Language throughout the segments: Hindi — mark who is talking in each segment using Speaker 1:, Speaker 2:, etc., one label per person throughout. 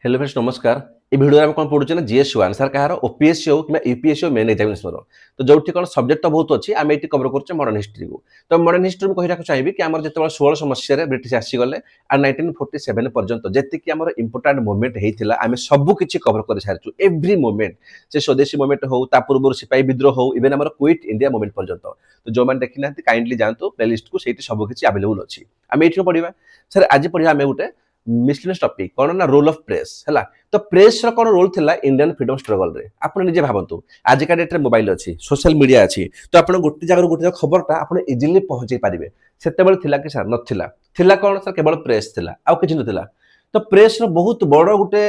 Speaker 1: हेलो फ्रेंड्स नमस्कार। ये वीडियो में कौन पढ़ुचे ना जीएस1 सर कहार ओपीएससी हो कि यूपीएससी हो मेन एग्जामिनेशन तो जो कौन सब्जेक्ट तो बहुत अच्छी आम ये कवर कर मॉडर्न हिस्ट्री को। तो मॉडर्न हिस्ट्री में कहना चाहिए कि आम जो 16 मसीह ब्रिटिश आसीगले आ 1947 पर्यंत जी आम इंपोर्टाट मुवमेंट होता आम सबकि कवर कर सारी एव्री मुवमेंट से स्वदेशी मुवमेंट हो पूर्व सिपाही विद्रोह हो इवेन आम क्विट इंडिया मुवमेंट पर्यंत। तो जो मैंने देखी ना काइंडली जातु प्लेलिस्ट को सही सबकि आवेलेबल अच्छी आम ये पढ़ा सर आज पढ़ा आम गोटे मिसलेनियस टॉपिक कौन ना रोल ऑफ प्रेस है। तो प्रेस रो कौन रोल थिला इंडियन फ्रीडम स्ट्रगल रे आपन निजे भाबंतु आज का डेट रे मोबाइल अच्छी सोशल मीडिया अच्छी तो आपन गोटे जगह गोटे खबरटा आपन इजिली पहुंचे पारिबे सेतेबेले थिला कि सर नथिला थिला कौन सर केवल प्रेस थिला आ किछ नथिला। तो प्रेस रो बहुत बड़ गोटे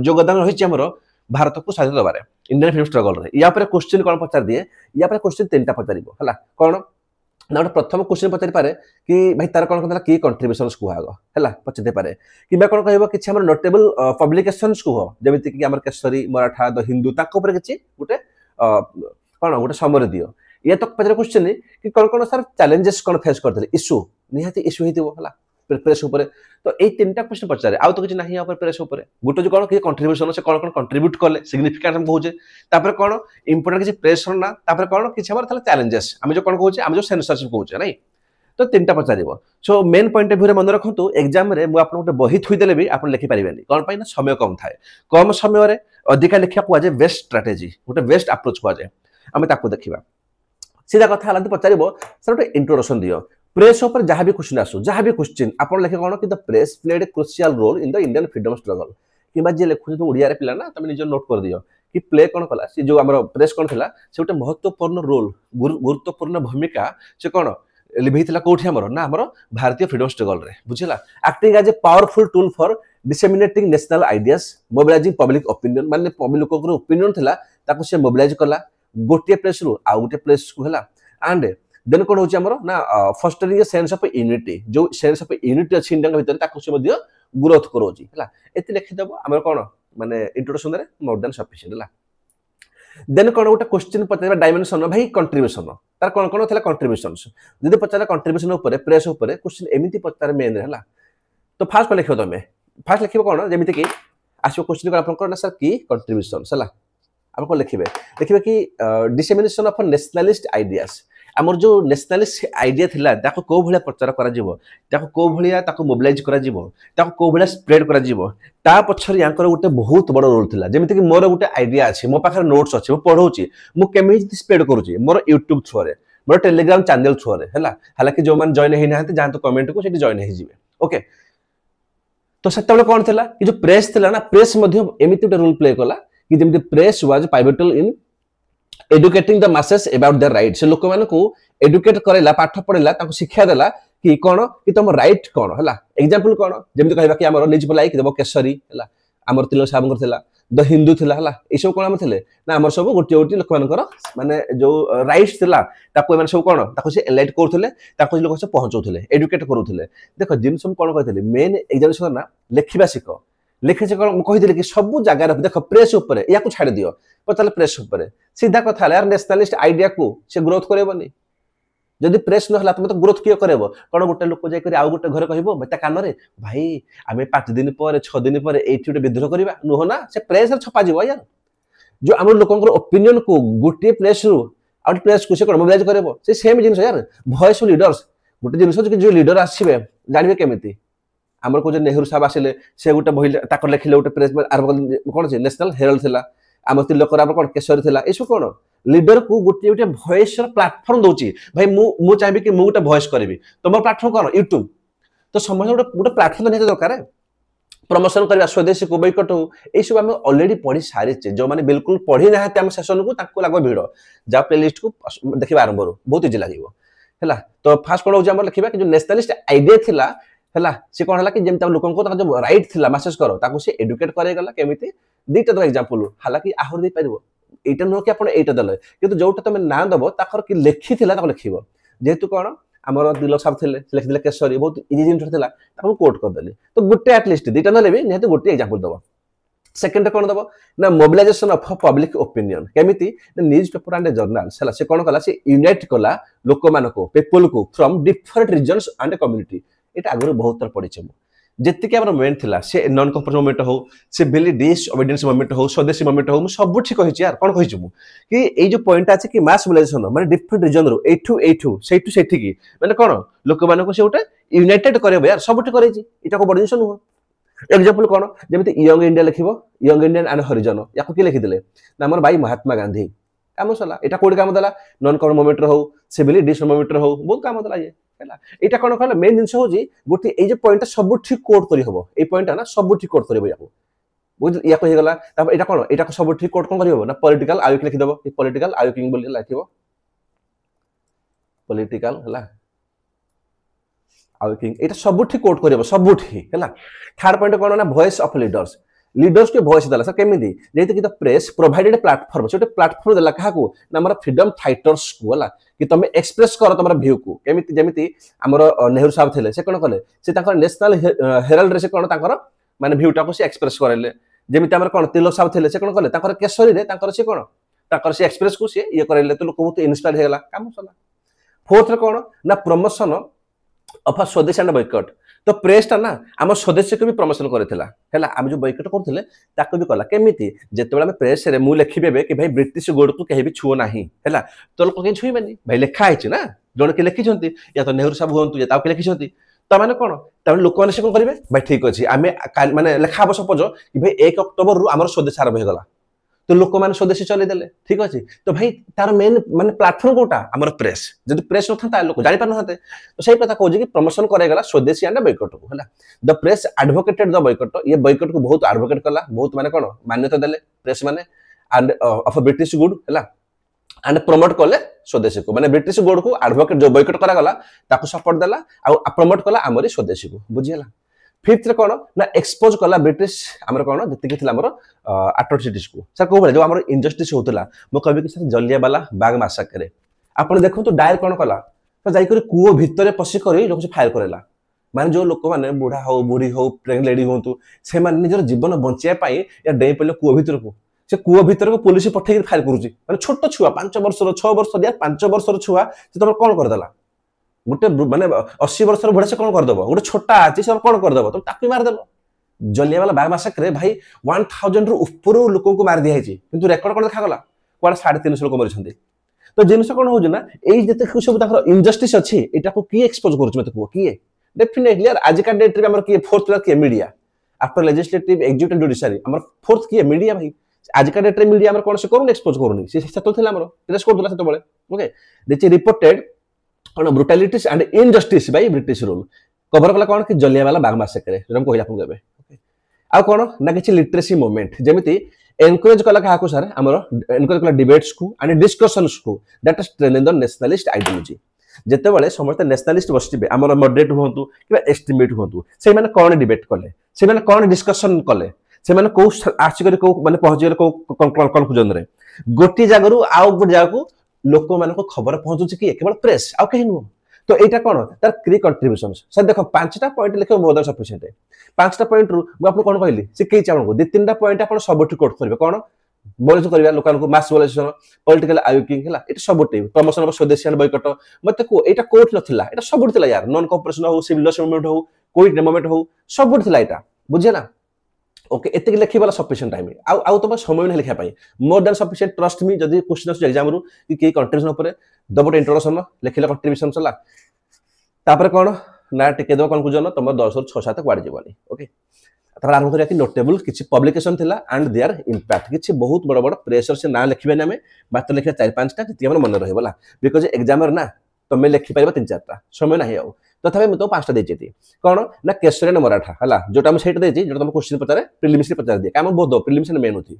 Speaker 1: योगदान रही हमर भारत को स्वाधीनता दबारे इंडियन फ्रीडम स्ट्रगल रे। या पर क्वेश्चन कौन पचार दिए या पर क्वेश्चन तीनटा पचारिबो हला कौन ना गोटे प्रथम क्वेश्चन पचारि पारे कि भाई तार कौन कहला की कंट्रीब्यूशंस कुहा है पचारि पारे कि कौन कहबो कि हमर नोटेबल पब्लिकेशंस कुह जेमिति कि हमर केसरी मराठा द हिंदू ताको ऊपर किछि गोटे कौन गोटे समरी दियो। ये तो पचार क्वेश्चन कि कौन सर चैलेंजेस कौन फेस करथिले इश्यू निहाती इश्यू हेतिबो हला प्रेस ऊपर। तो ये तीनटा क्वेश्चन पचारे आउ तो किछि नाही ऊपर प्रेस ऊपर गोटे जो कौन कि कंट्रीब्यूशन से कौन कंट्रीब्यूट कले सिग्निफिकेंट हम कहूजे तापर कौन इंपोर्टेंट किछि प्रेस ना तापर कौन किछि हमर थाला चैलेंजेस हम जो कौन कहूजे हम जो सेंसरशिप कहूजे नहीं। तो तीनटा पचारिबो so main point of view रे मन रखंतु एग्जाम रे मु आपन गोटे बही थुई देले भी आपन लिखि परिबेनी कोन पई ना समय कम थाए कम समय रे अधिका लिखिया को जे बेस्ट स्ट्रेटजी गोटे बेस्ट अप्रोच को जे हम ताको देखिबा सीधा कथा हलांती पचारिबो सर गोटे इंट्रोडक्शन दियो प्रेस ऊपर जहाँ भी क्वेश्चन आसू जहाँ भी क्वेश्चन आप लिखे कौन कि the press played a crucial role in the Indian freedom struggle कि जी लिखुचे तो ओडिया पिला ना तुम निज नोट कर दियो कि प्ले कौन कला सी जो आम प्रेस कौन था से गोटे महत्वपूर्ण रोल गुरुत्वपूर्ण भूमिका से कौन लिभेइथिला कोठी हमर ना हमर भारतीय फ्रीडम स्ट्रगल रे बुझिला acting as a powerful tool for disseminating national ideas mobilising public opinion माने पब्लिक लोक ओपिनियन थिला ताको से मोबिलाइज कला गोटे प्लेस रु आ गोटे प्लेस को हला एंड देन कौन होची हमर ना fostering a sense of unity जो सेंस ऑफ यूनिटी अछि इंडियन भीतर ताको से मध्य ग्रोथ करोची हला एति लिखि देबो हमर कोन माने इंट्रोडक्शन रे मोर देन सफिशिएंट हला। देन कौन गोटे क्वेश्चन पचार डायमेंशन भाई कंट्रीब्यूशन तार कौन कौन था कंट्रीब्यूशंस जदि पचार कंट्रीब्यूशन ऊपर प्रेस ऊपर क्वेश्चन एमिति पचार मेन है। तो फास्ट कौन लिखो तुम फास्ट लिखो कौन जमीती कि आसो क्वेश्चन को आपन सर की कंट्रीब्यूशन है आप लिखे देखिए कि डिसेमिनेशन ऑफ नेशनलिस्ट आइडियाज आमर जो नेशनलिस्ट आइडिया थिला ताको को भलिया प्रचार करा जिवो ताको को भलिया ताको मोबिलाइज करा जिवो ताको को भलिया स्प्रेड करा जिवो ता पछर यांकर गोटे बहुत बड़ रोल थिला जेमिति कि मोर गोटे आइडिया अछि मो पाखर नोट्स अछि मो पढौछि मु केमिति स्प्रेड करूछि मोर YouTube थ्रू रे मोर टेलीग्राम चैनल थ्रू रे हला हालांकि जो मान जॉइन हेइ नाहते जान तो कमेंट को सेठी जॉइन हेइ जिवे ओके। तो सेतबेले कोन थिला कि जो प्रेस थिला ना प्रेस मध्य एमिति गोटे रोल प्ले कला कि जेमिति press was pivotal in educating the masses about their right से लोक मान को एडुकेट करेला पाठ पढेला ताको शिक्षा देला कि कोन कि तुम राइट कोन हला एग्जांपल कोन जेमिति कहबा कि हमर निज लाइक देबो केसरी हला हमर तिलक साबंकर थिला द हिंदू थिला हला ए सब कोन हम थिले ना हमर सब गोटी गोटी लोक मानकर माने जो राइट्स थिला ताको माने सब कोन ताको से एलाइट करथले ताको लोक से पहुंचौथले एडुकेट करूथले देखो जिन सब कोन कहथले मेन एग्जामिनेशन ना लेखिबा सिको लिखे से कौन कही कि सब जगह देख प्रेस ऊपर या छाड़ दियो पता प्रेस ऊपर सीधा कथा यार नेशनलिस्ट आइडिया को से ग्रोथ करेबनी जदि प्रेस न हला तुम तो ग्रोथ किए करेबो कौन गोटे लोक जाई करी आ गोटे घर कहबो बेटा कान रे भाई आमे 5 दिन पर 6 दिन पर एठी गोटे विद्रोह करबा नुह ना से प्रेस रे छपा जिवो यार जो हम लोकंकर ओपिनियन को गोटे प्रेस रु आउट प्रेस को से कोन मोबिलाइज करेबो से सेम जिंस यार वॉइस ऑफ लीडर्स गोटे जिंस जो लीडर आसीबे जानिबे केमिति आमर को जो नेहरू साहब आसिले से गोटे बही ताकर लिखिले गोटे प्रेस कौन से नेशनल हेराल्ड थिला आम तिलक कौन केसरी थिला ए सब कौन लीडर को गोटे गोटे वॉइस प्लेटफॉर्म दउची भाई मु चाहिए कि मु गोटे वॉइस करबी तुम प्लेटफॉर्म कौन यूट्यूब तो समझ गोटे प्लेटफॉर्म नहीं दरकार प्रमोशन करबा स्वदेशी को बैकट हो ए सब हम ऑलरेडी पढ़ी सारी जो माने बिल्कुल पढ़ी ना हम सेशन को ताको लागो भिड़ जा प्लेलिस्ट को देखिबा आरंभ बहुत इजी लागिवो हैला। तो फास्ट कोन हो जे हम लिखिबा कि जो नेशनलिस्ट आइडिया थिला हैला से कोन हला कि जेमता लोकन को जो राइट थिला मैसेज करो ताको से एडुकेट करे गला केमिति दीटा तो एग्जांपल हालांकि आहुर दे परिबो एटा न कि आपण एटा दले किंतु जोटा तमे ना दबो ताकर कि लिखि थिला ताको लिखिबो जेहेतु कोन हमर दिलक साहब थिले लिखि दिले केसरी बहुत इजी जिंस थिला ताको कोट कर देली तो गुटे एटलीस्ट दीटा नले भी नेते गुटे एग्जांपल दबो। सेकंड कोन दबो ना मोबिलाइजेशन ऑफ पब्लिक ओपिनियन केमिति न्यूज पेपर एंड जर्नल्स हला से कोन कला से यूनाइट कला लोक मानको पीपल को from different regions and community एटा आगु बहुत तर पढिछे जेतिक आम मेन थिला से नॉन कॉर्पोरेट मूवमेंट हो से बिली डिस ओबीडियंस मूवमेंट हो स्वदेशी मूवमेंट हो सब ठीक कहिछि यार कोन कहिछु मु कि ए जो पॉइंट अछि कि मास मोबिलाइजेशन माने डिफरेंट रीजन रो एठू सेठी की माने कोन लोक माने को से उठे यूनाइटेड करबो यार सब ठीक करैछि इटा को बड़ जिंस नु एग्जांपल कोन जेमिति यंग इंडिया लिखिबो यंग इंडियन एंड हरिजन याको के लिखि दिले ना हमर भाई महात्मा गांधी काम सला एटा कोडी काम दला नॉन कॉर्पोरेट मूवमेंट रो हो सिविल डिस मूवमेंट रो हो बहुत काम दला ये हैला एटा कोन कहला मेन जिंस हो जी गोटी ए जो पॉइंट सब ठीक कोड करि हबो ए पॉइंट ना सब ठीक कोड करबो याको बुझ या कहि गला तब एटा कोन एटा को सब ठीक कोड कोन करि हबो ना पॉलिटिकल आयु लिखि देबो ए पॉलिटिकल आयु किंग बोली लाथिबो पॉलिटिकल हैला आयु किंग एटा सब ठीक कोड करि हबो सब ठीक हैला थर्ड पॉइंट कोन ना वॉइस ऑफ लीडर्स लीडर्स के वॉइस दला सर केमिति जेते कि द प्रेस प्रोवाइडेड प्लेटफॉर्म छोटे प्लेटफॉर्म दला काहा को ना हमर फ्रीडम फाइटर्स को हला कि तमे एक्सप्रेस कर तमरा व्यू को केमिति जेमिति हमर नेहरू साहब थिले से कोन कले से ताकर नेशनल हेराल्ड रे से कोन ताकर माने व्यू टा को से एक्सप्रेस करले जेमिति हमर कोन तिलक साहब थिले से कोन कले ताकर केसरी रे ताकर से कोन ताकर से एक्सप्रेस को से ये करले तो लोक बहुत इंस्पायर हेला काम सला फोर्थ रे कोन ना प्रमोशन ऑफ स्वदेश एंड बॉयकॉट तो प्रेस टा ना आम सदस्य को भी प्रमोशन करथिला हैला हम जो बॉयकॉट करथिले ताको भी कला केमिति जेतेबेला हम प्रेस रे मु लिखिबे कि भाई ब्रिटिश गोड को कहि भी छुओ नाही हैला तो लोक के छुइबेनी भाई लेखा आइछि ना जण के लिखि छंती या तो नेहरू साहब होंतु या ताको के लिखि छंती त माने कोन त लोक माने से कोन करिवे भाई ठीक अछि आमे माने लेखा बस सपोज कि भाई 1 अक्टोबर रु हमर स्वदेश आरंभ हो गला तो लोक माने स्वदेशी चले देले ठीक अछि तो भाई तार मेन माने प्लेटफॉर्म कोटा हमर प्रेस जदि प्रेस न था लोक जानि पार न हते तो सही कथा कहू जे कि प्रमोशन करे गला स्वदेशी एंड बॉयकॉट को हला the press advocated the boycott ये बॉयकॉट को बहुत एडवोकेट करला बहुत माने कोन मान्यता देले प्रेस माने एंड ऑफ ब्रिटिश गुड हला एंड प्रमोट करले स्वदेशी को माने ब्रिटिश गुड को एडवोकेट जो बॉयकॉट करा गला ताको सपोर्ट देला आ प्रमोट करला हमरी स्वदेशी को बुझियला फिफ्थ रे कोन ना एक्सपोज कला ब्रिटिश हमर कोन जति कि थिला हमर एट्रोसिटीज को सर को जो हमर इनजस्टिस होतला मो कहबे कि सर जलियावाला बाग मासाकरे आपण देखो तो डायर कोन कला तो जाई करे कुओ भितरे पसी करे लोक से फायर करेला माने जो लोक माने बुढ़ा हो बुढ़ी हो प्रेग्नेंट लेडी होंतु से माने निजर जीवन बंचिया पाई या डे पले कुओ भितर को से कुओ भितर को पुलिस पठे फायर करूची माने छोट छुआ 5 वर्षर 6 वर्ष दिया 5 वर्षर छुआ से तमर कोन कर देला गोटे माने 80 वर्षर बुढ़ा से कोन कर देबो गोटे छोटा आछि से कोन कर देबो तुम ताकि मार देलो जलियावाला बाग मासाकरे भाई 1000 रु ऊपर लोक को मार दिया हिची किंतु रेकॉर्ड कोन देखा गला कोन 350 लोक मरि छथि तो जिनस कोन हो ना ए जते सब ताकर इनजस्टिस अछि एटा को की एक्सपोज करूछ मते को की डेफिनेटली यार आज का डेट रे हमर की फोर्थ पिलर की media after legislative executive judiciary हमर फोर्थ की मीडिया भाई आज का डेट रे मीडिया हमर कोन से करूनी एक्सपोज करूनी से सेतो थिला हमर प्रेस कोड दिला सेतो बळे okay this reported on brutalities and injustice by British rule cover कला कोन कि जलियावाला बाग मासाकरे हम कहला आपन गबे आ कोन ना कि लिटरेसी मूवमेंट जेमिति एनकरेज कला का को सर हमर एनकरेज कला डिबेट्स को एंड डिस्कशंस को that strengthen the nationalist ideology जेते बेले समस्त नेशनलिस्ट बसिबे हमर मॉडरेट होंतु कि एस्टिमेट होंतु से माने कोन डिबेट कले से माने कोन डिस्कशन कले से माने को आर्टिकल को माने पहुंच गेले को कंक्लूजन रे गोटी जागरु आउ गोटी जागु लोक मान को खबर पहुंचुची कि केवल प्रेस आ कहि नु तो एटा कोन तार क्री कंट्रीब्यूशंस सर देखो 5टा पॉइंट लिखे मोर देन सफिशिएंट 5टा पॉइंट रु म आपन कोन कहली से केइ चावन को दि 3टा पॉइंट आपन सबठी कोट करबे कोन मोबिलाइज करबा लोकन को मास मोबिलाइजेशन पॉलिटिकल आयोकिंग हला एटा सबठी प्रमोशन ऑफ स्वदेशी एंड बॉयकॉट मते को एटा कोट नथिला एटा सबठी थिला यार नॉन कॉर्पोरेशन हो सिविल मूवमेंट हो कोई मूवमेंट हो सबठी थिला एटा बुझियला ओके एते के लिखि वाला सफिशिएंट टाइम आउ तो समय नहीं लिखा पाई more than sufficient trust me जदी क्वेश्चन एग्जाम रु कि कंट्रीब्यूशन ऊपर दबोट इंट्रोडक्शन लिखिला कंट्रीब्यूशन चला तापर कोन ना टिके दो कंक्लूजन तुम 10 6 7 क्वाड जीवनी ओके तापर आरंभ करिया कि नोटेबल किछि पब्लिकेशन थिला एंड देयर इंपैक्ट किछि बहुत बड़ बड़ प्रेशर से ना लिखिबे ना हमें मात्र लिखिया 4 5 टा जति हमर मन रहबला बिकॉज़ एग्जामर ना तुम लिखि पाइबा 3 4 टा समय नाही आउ तथापि मैं तो 5टा देछि कोन ना केसरी न मराठा हला जोटा हम सेट देछि जो तुम क्वेश्चन पचारे प्रीलिम्स पचार दिया काम बहुत प्रीलिम्स मेन होती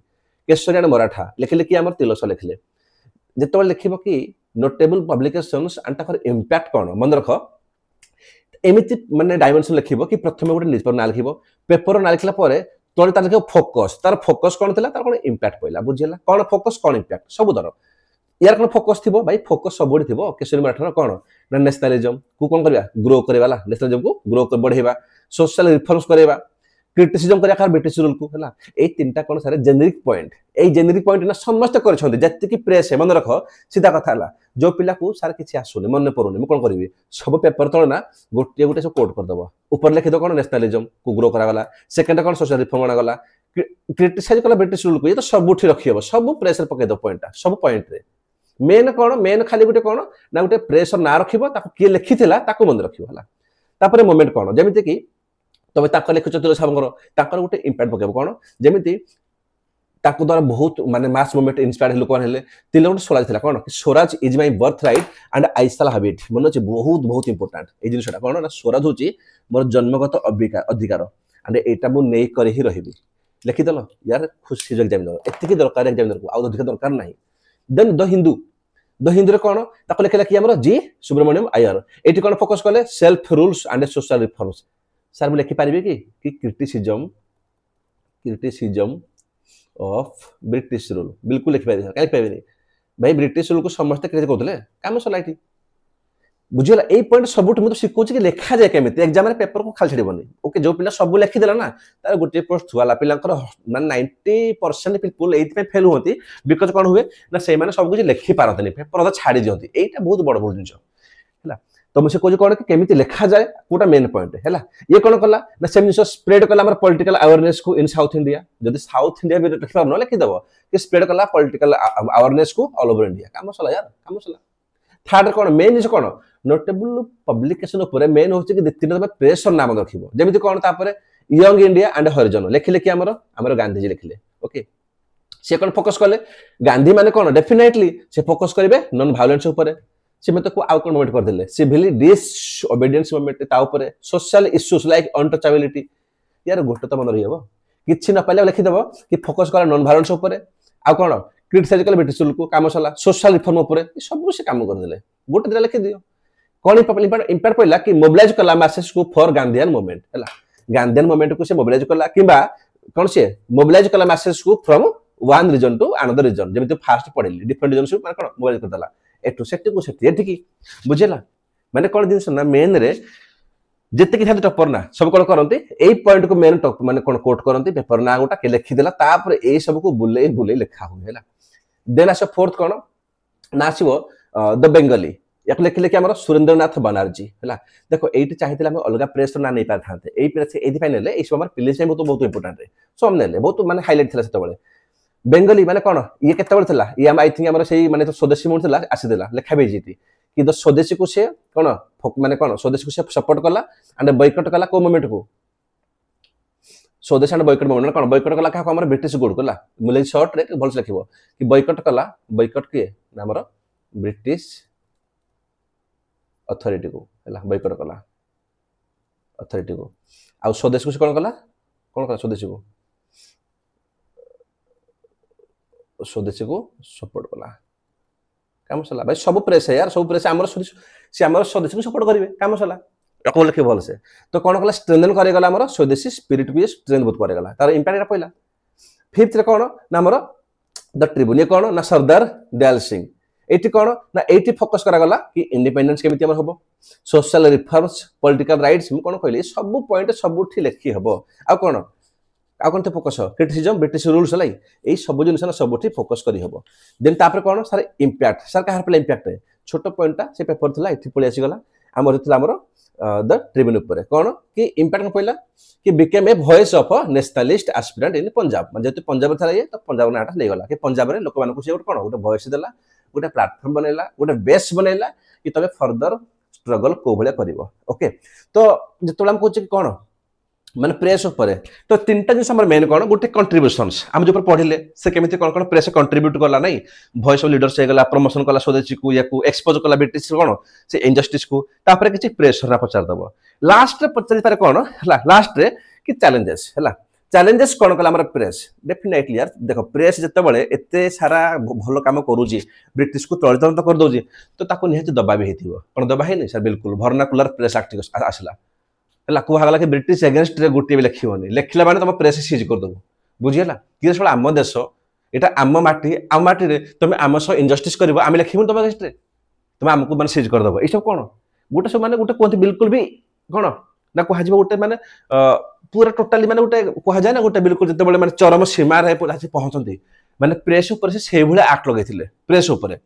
Speaker 1: केसरी न मराठा लिखले कि हमर तिलस लिखले जेतो लिखिबो कि notable publications and Takar impact कोन मन रख एमिति माने डायमेंशन लिखिबो कि प्रथमे गोटे न्यूज़पेपर ना लिखिबो पेपर ना लिखला परे तोरे तार लिखो फोकस तार फोकस कोन थिला तार कोन इंपैक्ट पइला बुझिला कोन फोकस कोन इंपैक्ट सब दर यार कोन फोकस थिबो भाई फोकस सब बडी थिबो केसरी मराठा कोन ना नेशनलिज्म को कोन करबा ग्रो करे वाला नेशनलिज्म को ग्रो कर बढ़ेबा सोशल रिफॉर्म्स करेबा क्रिटिसिजम करिया खार ब्रिटिश रूल को हला ए तीनटा कोन सारे generic point A generic point ना समस्त करछन्ते जत्ते की प्रेस है मन रख सीधा कथा हला जो पिला को सार किछि आसुनी मन परुनी म कोन करबी सब पेपर तळ ना गोटे गोटे सब कोट कर दबो ऊपर लिखि दो कोन नेशनलिज्म को ग्रो करा गला सेकंड कोन सोशल रिफॉर्म आना गला क्रिटिसाइज कला ब्रिटिश रूल को ये तो सब उठी रखियो सब प्रेशर पके दो पॉइंट सब पॉइंट रे मेन कोन मेन खाली गोटे कोन ना गोटे प्रेशर ना रखिबो ताको के लिखिथिला ताको मन रखिबो हला तापरे मोमेंट कोन जेमिति कि तबे ताको लिखुछ तुल साबंगर ताकर गोटे इंपैक्ट पकेबो कोन जेमिति ताको द्वारा बहुत माने मास मूवमेंट इंस्पायर्ड लोक हेले तिले गोटे स्वराज थिला कोन Swaraj is my birth right and I shall have it मन अछि बहुत बहुत इंपोर्टेंट ए जिनसटा कोन ना स्वराज होची मोर जन्मगत अधिकार एंड एटा मु नै करि ही रहिबी लिखि दलो यार खुशी जो एग्जाम दो एतिकी दरकार एग्जाम को आ अधिक दरकार नाही देन द हिंदू रे कोन ताको लिखला कि हमर जी सुब्रमण्यम आयर एटी कोन फोकस करले self rules and social reforms sir मु लिखि पारिबे कि क्रिटिसिजम ऑफ ब्रिटिश रूल बिल्कुल लिखि पारिबे काई पाइबेनी भाई ब्रिटिश रूल को समस्त क्रिटिसाइज करथले काम सलाइटी बुझिला ए पॉइंट सबुठ मु तो सिकोच कि लेखा जाय केमिति एग्जाम रे पेपर को खाली छडीबनी ओके जो पिला सब लिखि देला ना तार गोटे पोस्ट हुआला पिलांकर माने 90% पीपल एथि पे फेल होती बिकॉज़ कोन हुए ना से माने सब कुछ लिखि पारतनी पेपर तो छाडी दियंती एटा बहुत बड़ भूल जिंस हैला तो मुसे कोज कोन कि केमिति लेखा जाय कोटा मेन पॉइंट हैला ये कोन कला ना सेम जिंस स्प्रेड कला हमर पॉलिटिकल अवेयरनेस को इन साउथ इंडिया जदि साउथ इंडिया भी लिखि पार न लिखि दबो कि स्प्रेड कला पॉलिटिकल अवेयरनेस को ऑल ओवर इंडिया काम सला यार काम सला थर्ड कोन मेन जिंस कोन नोटेबल पब्लिकेशन ऊपर मेन होची कि तीन तबे प्रेशर नाम रखिबो जेमिति कोन तापरे यंग इंडिया एंड हरिजन लिखिले कि हमर गांधीजी लिखिले ओके से कोन फोकस करले गांधी माने कोन डेफिनेटली से फोकस करिवे नॉन वायलेंस ऊपर से मते को आउट मूवमेंट कर देले सिविली डिसओबीडियंस मूवमेंट ता ऊपर सोशल इश्यूज लाइक अनटचेबिलिटी यार गोटे तो मन रहिबो किछि न पाले लिखि देबो कि फोकस कर नॉन वायलेंस ऊपर आ कोन क्रिटिसाइज कर ब्रिटिश रूल को काम सला सोशल रिफॉर्म ऊपर सब से काम कर देले गोटे दिला लिखि दियो कौन इंपैक्ट पड़ला कि मोबिलाइज कला मैसेज को फॉर गांधीयन मूवमेंट हैला गांधीयन मूवमेंट को से मोबिलाइज कला किबा कौन से मोबिलाइज कला मैसेज को from one region to another region जेमिति फास्ट पढिली डिफरेंट रीजन से माने कोन मोबिलाइज कर दला एटू सेट को सेट एठी की बुझेला माने कोन दिन ना मेन रे जत्ते की थाली टॉपर ना सब कोन करंती एई पॉइंट को मेन टॉप माने कोन कोट करंती पेपर ना गोटा के लिखि देला तापर ए सब को बुले बुले लिखा हो हैला देन आसे फोर्थ कोन ना आसीबो द बेंगली एक लिखिले कि हमर सुरेंद्रनाथ बनर्जी हैला देखो एठी चाहितिला हम अलगा प्रेस ना नै पार थाते एई प्रेस एथि फाइ नेले एई हमर पिलिस में बहुत इंपोर्टेंट रे सो हम नेले बहुत माने हाइलाइट थिला सेते बेले बेंगली माने कोन ये केते बेले थिला ये हम आई थिंक हमर सेही माने तो स्वदेशी मूड थिला आसी देला लेखा बेजीती कि द स्वदेशी को से कोन माने कोन स्वदेशी को से सपोर्ट करला एंड बॉयकॉट करला को मोमेंट को स्वदेश and boycott moment cone boycott करला का हमर ब्रिटिश गुड करला मुले शॉर्ट रे भल से लिखिबो कि बॉयकॉट करला बॉयकॉट के हमर ब्रिटिश अथॉरिटी को हैला बॉयकॉट कला अथॉरिटी को आ स्वदेश को कोन कला स्वदेश को सपोर्ट कला काम सला भाई सब प्रेस है यार सब प्रेस हमर स्वदेश को सपोर्ट करिवे काम सला को लिखे भल से तो कोन कला स्ट्रेंथन करे गला हमर स्वदेशी स्पिरिट को स्ट्रेंथ बहुत करे गला तार इंपैक्ट एटा पहिला फिफ्थ रे कोन ना हमर द ट्रिब्यून ये कोन ना सरदार दयाल सिंह एटी कोन ना एटी फोकस करा गला कि इंडिपेंडेंस केमिति हमर होबो सोशल रिफॉर्म्स पॉलिटिकल राइट्स हम कोन कहले सब पॉइंट सब उठी लेखि हबो आ कोन ते फोकस क्रिटिसिजम ब्रिटिश रूल्स लाई एई सब जिनस ना सब उठी फोकस करी हबो देन तापर कोन सर इंपैक्ट सर काहर पे इंपैक्ट है छोटो पॉइंटटा से पेपर थिला एठी पळि आसी गला हमर थिला हमर द ट्रिब्यून ऊपर कोन कि इंपैक्ट पहिला कि became a voice of a nationalist aspirant in Punjab म्हणजे तो पंजाब थाला ये तो पंजाब नाटा ले गला कि पंजाब रे लोक मानको से कोन गोटे वॉइस देला गोटे प्लेटफॉर्म बनैला गोटे बेस बनैला कि तबे फर्दर स्ट्रगल को भले करिवो ओके तो जेतोला हम कहछ कि कोन माने प्रेस ऊपर तो तीनटा जिस हमर मेन कोन गोटे कंट्रीब्यूशंस हम जो पर पढिले से केमिति कोन प्रेस कंट्रीब्यूट करला नै वॉइस ऑफ लीडर्स हे गला प्रमोशन करला स्वदेशी को या को एक्सपोज करला ब्रिटिश कोन से इनजस्टिस को तापर किछि प्रेशर ना पचार दबो लास्ट रे पचारि पारे कोन हला लास्ट रे कि चैलेंजेस हला चैलेंजेस कोन कला हमर प्रेस डेफिनेटली यार देखो प्रेस जते बळे एते सारा भलो काम करूजी ब्रिटिश को तळतंत कर दोजी तो ताको निहत दबा भी हेतिबो कोन दबा हे नै सर बिल्कुल वर्नाकुलर प्रेस एक्ट आसला हला को हागला कि ब्रिटिश अगेंस्ट रे गुटी भी लिखिबोनी लिखला माने तुम प्रेस सीज कर दबो बुझियला कि सळ आम देश एटा आम माटी रे तुम आम सो इनजस्टिस करबो आमे लिखिबो तुम अगेंस्ट रे तुम हमको माने सीज कर दबो ई सब कोन गोटे सब माने गोटे कोंति बिल्कुल भी कोन ना को हाजिबो गोटे माने पूरा टोटाली माने गोटे कह जाए ना गोटे बिल्कुल जते माने चरम सीमा रे पहुंचती माने प्रेस ऊपर से सेही भले एक्ट लगैथिले प्रेस ऊपर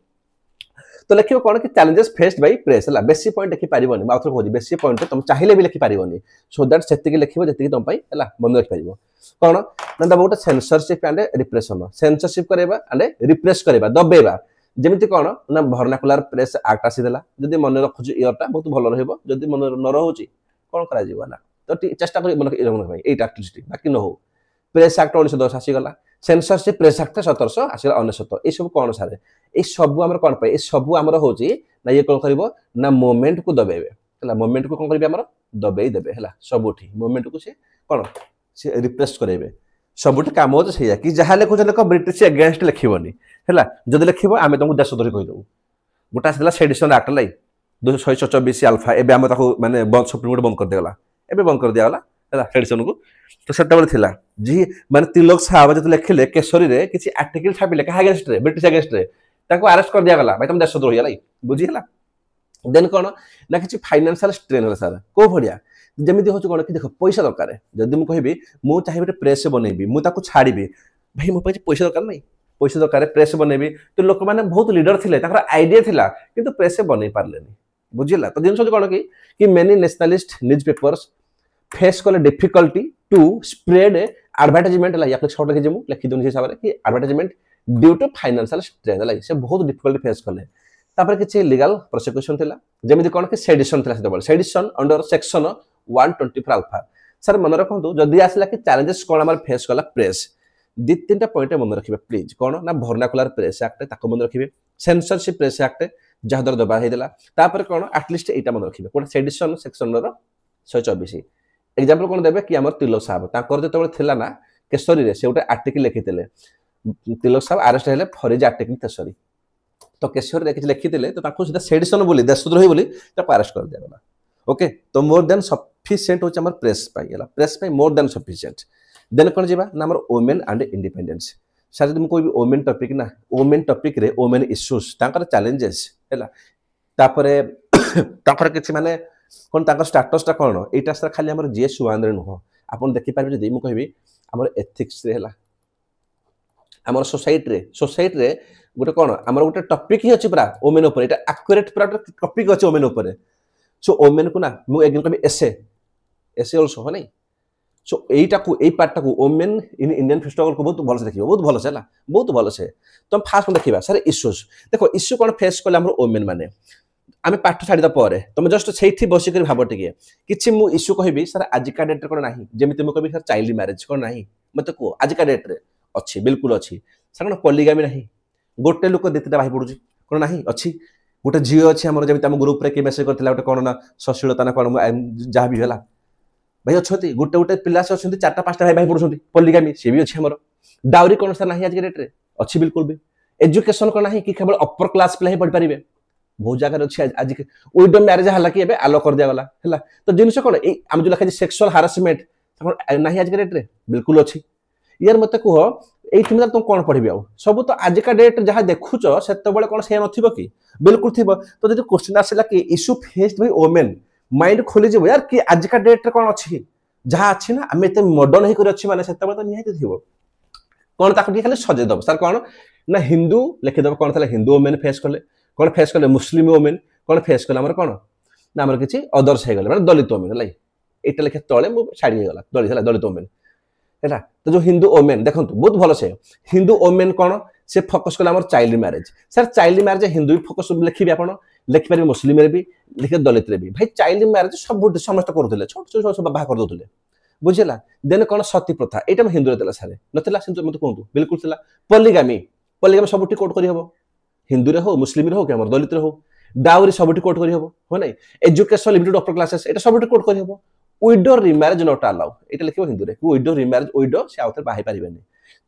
Speaker 1: तो लिखिबो कोन कि चैलेंजेस फेस्ड बाय प्रेस हला बेसी पॉइंट लिखि पारिबोनी माउथ रो बेसी पॉइंट तुम चाहिले भी लिखि पारिबोनी सो दैट सेति लिखिबो जति तुम पई हला मन रखि पारिबो कोन ना बहुत सेंसरशिप एंड रिप्रेशन सेंसरशिप करेबा एंड रिप्रेस करेबा दबेबा जेमिति कोन ना वर्नाकुलर प्रेस एक्ट आसी देला जदि मन रखुची इयरटा बहुत भलो रहइबो जदि मन न रहउची कोन करा जीवा ना तो चेष्टा करी मन भाई एटा एक्टिविटी बाकी न हो प्रेस एक्ट 1910 आसी गला सेंसरशिप प्रेस एक्ट 1700 आसी 1900 ए सब कोन सारे ए सब हमर कोन पय ए सब हमर होची ना ये कोन करबो ना मोमेंट को दबेबे हला मोमेंट को कोन करबे हमर दबेई देबे हला सबुठी मोमेंट को से कोन से रिप्रेस करेबे सबुठी काम हो से कि जहा लेखो लेख ब्रिटिश अगेंस्ट लिखिबोनी हला जदि लिखिबो आमे तुमको देशद्रोही कहि दउ गोटा सेला सेडिशन एक्ट लाई 224 अल्फा एबे हम ताको माने बंद सुप्रीम कोर्ट बंद कर देगला एबे बंद कर दियाला हला सेडिशन को तो सेटा थिला जी माने तिलक साहब जते लिखिले केसरी रे किछि आर्टिकल छापिले का अगेंस्ट रे ब्रिटिश अगेंस्ट रे ताको अरेस्ट कर दिया गला भाई तुम देशद्रोही हला बुझी हला देन कोन ना किछि फाइनेंशियल स्ट्रेन हला सारा को भडिया जेमिति होछ कोन कि देखो पैसा दरकार जदि मु कहबी मु चाहिबे प्रेस बनैबी मु ताको छाड़ीबी भाई मो पे पैसा दरकार नै पैसा दरकार प्रेस बनैबी तो लोक माने बहुत लीडर थिले ताकर आईडिया थिला किंतु प्रेस बनै पारलेनी बुझिला तो दिन कोन कि मेनी नेशनलिस्ट न्यूज़पेपर्स फेस कले डिफिकल्टी टू स्प्रेड एडवर्टाइजमेंट ला या शॉर्ट लिखि जेमु लिखि दोनी हिसाब रे कि advertisement due to financial strain ला से बहुत डिफिकल्टी फेस कले तापर किछि लीगल प्रोसिक्यूशन थिला जेमिति कोन कि सेडिशन थिला से sedition under section 124 alpha sir मन रखंतु जदि आसला कि चैलेंजेस कोन हमर फेस कला प्रेस दि तीनटा पॉइंट मन रखिबे प्लीज कोन ना वर्नाकुलर प्रेस एक्ट ताको मन रखिबे सेंसरशिप प्रेस एक्ट जहा दर दबा हेदिला तापर कोन एटलीस्ट एटा मन रखिबे कोन सेडिशन सेक्शन रो 124 एग्जांपल कोन देबे कि हमर तिलक साहब ताकर जतबे थिला ना केसरी रे से उटा आर्टिकल लिखितले तिलक साहब अरेस्ट हेले फॉरेज आर्टिकल केसरी तो केसरी रे किछ लिखितले तो ताको सीधा सेडिशन बोली देशद्रोही बोली ताको अरेस्ट कर दिया गला ओके तो मोर देन सफिशिएंट होच हमर प्रेस पाई हला प्रेस पाई मोर देन सफिशिएंट देन कोन जेबा ना हमर वुमेन एंड इंडिपेंडेंस सर जदि कोई भी वुमेन टॉपिक ना वुमेन टॉपिक रे वुमेन इश्यूज ताकर चैलेंजेस हला तापरे ताकर किछ माने कोन ताकर स्टेटस ता कोन एटा सर खाली हमर जीएस 1 रे नो आपन देखि पारबे जदि मु कहबी हमर एथिक्स रे हला हमर सोसाइटी रे गोटे कोन हमर गोटे टॉपिक ही अछि पूरा वुमेन ऊपर एटा एक्यूरेट पूरा टॉपिक अछि वुमेन ऊपर सो वुमेन को ना मु एगेन कहबी एसे आल्सो हो नै सो एटा को ए पार्ट को वुमेन इन इंडियन फेस्टिवल को बहुत भल से देखियो बहुत भल से हला बहुत भल से तो फास्ट को देखिबा सर इश्यूज देखो इश्यू कोन फेस करले हमर वुमेन माने आमे पाठ छाड़ी द परे तुम जस्ट सेठी बसी कर भाबो टिके किछि मु इश्यू कहबी सर आज का डेट रे कोन नाही जेमिति मु कहबी सर चाइल्ड मैरिज कोन नाही मते को आज का डेट रे अछि बिल्कुल अछि सर कोन पॉलीगामी नाही गोटे लोक देतिटा भाई पडुची कोन नाही अछि गोटे जियो अछि हमर जेमिति हम ग्रुप रे के मेसेज करथिला गोटे कोन ना सशीलता ना कोन जहा भी होला भाई अछती गोटे गोटे पिला से अछंती चारटा पांचटा भाई भाई पडुछंती पॉलीगामी से भी अछि हमर डाउरी कोन सर नाही आज के डेट रे अछि बिल्कुल भी एजुकेशन कोन नाही कि केवल अपर क्लास पिला ही पढ परिबे बहुत जगह अच्छी आज विडो मैरिज हला कि एबे आलो कर दिया गला हला तो जिनस कोन ए हम जो लिखा सेक्सुअल हारासमेंट नाही आज के डेट रे बिल्कुल अछि यार मते को एई तुम तुम कोन पढिबे आ सब तो आज का डेट जहां देखुच सेते बेले कोन से नथिबो कि बिल्कुल थिबो तो जदि क्वेश्चन आसेला कि issue faced by women mind खोली जेबो यार कि आज का डेट रे कोन अछि जहां अछि ना हम एते मॉडर्न हे कर अछि माने सेते बेले तो निहाती थिबो कोन ताको खाली सजे दब सर कोन ना हिंदू लिखि दब कोन थला हिंदू वुमेन फेस करले कोन फेस करले मुस्लिम वुमेन कोन फेस करले हमर कोन ना हमर किछि अदर्स हे गेले माने दलित वुमेन लाई एटा लिखे तळे मु छाडी हे गला दलित वुमेन हैला तो जो हिंदू वुमेन देखंतु बहुत भलो से हिंदू वुमेन कोन से फोकस करले हमर child marriage sir child marriage Hindu भी फोकस लिखिबे आपण लिखि पारि मुस्लिम रे भी लिखे दलित रे भी भाई चाइल्ड मैरिज सब समस्त करथले छोट छोट सब बाहा कर दोथले बुझिला देन कोन सती प्रथा एटा हिंदू रे तला सारे नतला सिंतु मत कोंतु बिल्कुल तला पॉलीगामी सबटी कोट करि हबो हिंदू रे हो मुस्लिम रे हो के हमर दलित रे हो डाउरी सबटी कोट करि हबो हो नै एजुकेशन लिमिटेड अपर क्लासेस एटा सबटी कोट करि हबो विडो रिमैरेज नॉट अलाउ एटा लिखिबो हिंदू रे विडो रिमैरेज विडो से आउथर बाहे परिबेनी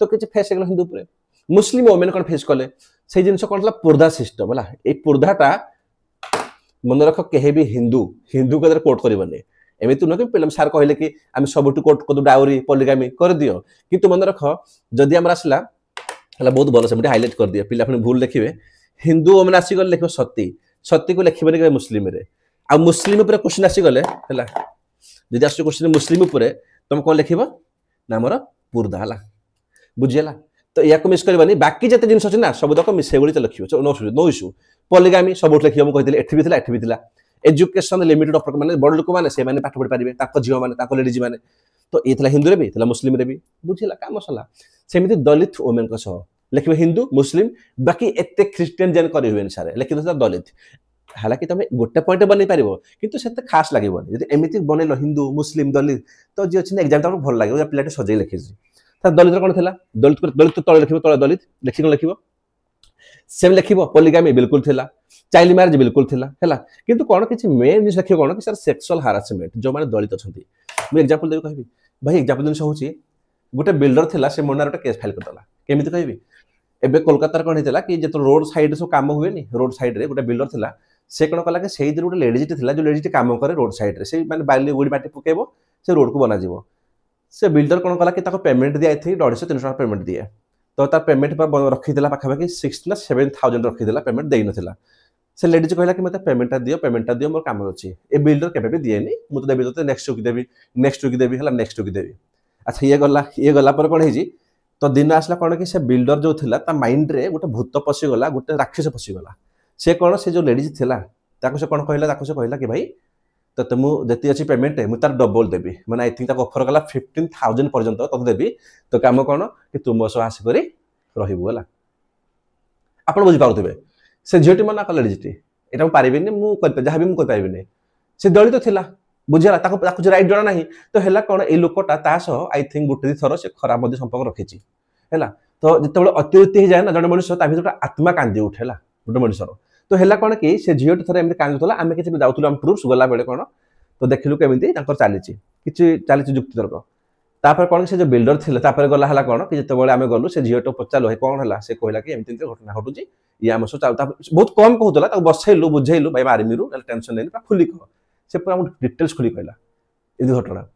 Speaker 1: तो किछ फेस गेल हिंदू पुरे मुस्लिम वुमेन कोन फेस कले से जिंस कोन पुर्धा सिस्टम हला ए पुर्धाटा मन रख केहे भी हिंदू को दर कोट करबने एमितु न कि पिलम सार कहले कि हम सबटु कोट को डाउरी पॉलीगामी कर दियो किंतु मन रख जदी हमरा आसला हला बहुत भलो से हाईलाइट कर दियो पिला अपन भूल लिखिबे हिंदू वुमेन आसी गले लिखो सती को लिखिबे कि मुस्लिम रे आ मुस्लिम ऊपर क्वेश्चन आसी गले हला जदि आस क्वेश्चन मुस्लिम उपरे तुम कौन लिखिबो ना हमर पुर्दा हला बुझिला तो या को मिस करबानी बाकी जते जिंस अछि ना सब तक मिसे बोली लिखिबो नो इशू पॉलीगामी सब लिखिबो म कहितले एठी भी थिला एजुकेशन लिमिटेड ऑफ माने बड़ लोक माने से माने पाठ पढ़ी पारिबे ताको जियो माने ताको लेडीज माने तो ये थिला हिंदू रे भी थिला मुस्लिम रे भी बुझिला काम सला सेमिति दलित वुमेन को सह लिखिबे हिंदू मुस्लिम बाकी एते क्रिश्चियन जन करि हुएन सारे लिखि दो दलित हालांकि तुम गोटे पॉइंट बनै पारिबो किंतु सेते खास लागिबोनी जदि एमिति बनेलो हिंदू मुस्लिम दलित तो जे अछि एग्जाम त भल लागिबो पिलाटे सजै लिखिछि त दलित कोन थिला दलित तळे लिखिबो तळे दलित लिखि कोन लिखिबो सेम लिखिबो पॉलीगामी बिल्कुल थिला चाइल्ड मैरिज बिल्कुल थिला हैला किंतु कोन किछि मेन जिस लिखिबो कोन कि सर सेक्सुअल हारासमेंट जो माने दलित अछंती मैं एग्जांपल देबो कहबी भाई एग्जांपल दिन होछि गोटे बिल्डर थिला से मोनार गोटे केस फाइल करतला केमिति कहबी एबे कोलकाता रे कोन हितला कि जे तो रोड साइड सो काम हुए नी रोड साइड रे गोटे बिल्डर थिला से कोन कला कि सेही दिन गोटे लेडीज थिला जो लेडीज काम करे रोड साइड रे से माने बाली गुडी माटी पकेबो से रोड को बना जीवो से बिल्डर कोन कला कि ताको पेमेंट दिया थी 150 300 पेमेंट दिए तो तार पेमेंट पर रखी दिला पाखा बाकी 6 ना 7000 रखी दिला पेमेंट देई नथिला से लेडीज कहला कि मते पेमेंट दियो मोर काम अछि ए बिल्डर केबे भी दिएनी मु तो देबी तो नेक्स्ट वीक देबी हला नेक्स्ट वीक देबी अच्छा ये गला पर कोन हेजी तो दिन आसला कोन कि से बिल्डर जो थिला ता माइंड रे गोटे भूत पसी गला गोटे राक्षस पसी गला से कोन से जो लेडीज थिला ताको से कोन कहला कि भाई तो तुम जति अछि पेमेंट मु तार डबल देबी माने आई थिंक ताको ऑफर गला 15000 पर्यंत तो देबी तो काम कोन कि तुम सो आसी करी रहिबो हला आपण बुझि पाउतबे से झियोटी मना कले लेडीजटी एटा पारिबिनी मु जहाँ भी मुझे पारिबिनी से दलित थिला बुझला ताको राइट जणा नाही तो हैला कोन ए लोकटा ता सह आई थिंक गुटे थर से खराब मध्ये संपर्क रखिछि हैला तो जेतेबेले अतिवृत्ति हो जाए ना जण मनुष्य ता भीतर आत्मा कांदी उठेला गुटे मनुष्यर तो हैला कोन कि से झियोटी थर एमते कांदुतला आमे किछि जाउतुल हम प्रूफ्स गला बेले कोन तो देखिलु केमिति तांकर चालीछि जुक्ति तर्क तापर कोन से जो बिल्डर थिले तापर गला हला कोन कि जेतेबेले आमे गलु से झियोटो पचालो हे कोन हला से कहला कि एमति घटना घटुची या हमसो बहुत कम कहूतला ताको बसैलु बुझैलु भाई आर्मीरु टेंशन लेनी खुली कह से पूरा डिटेल्स खुली कहला ए घटना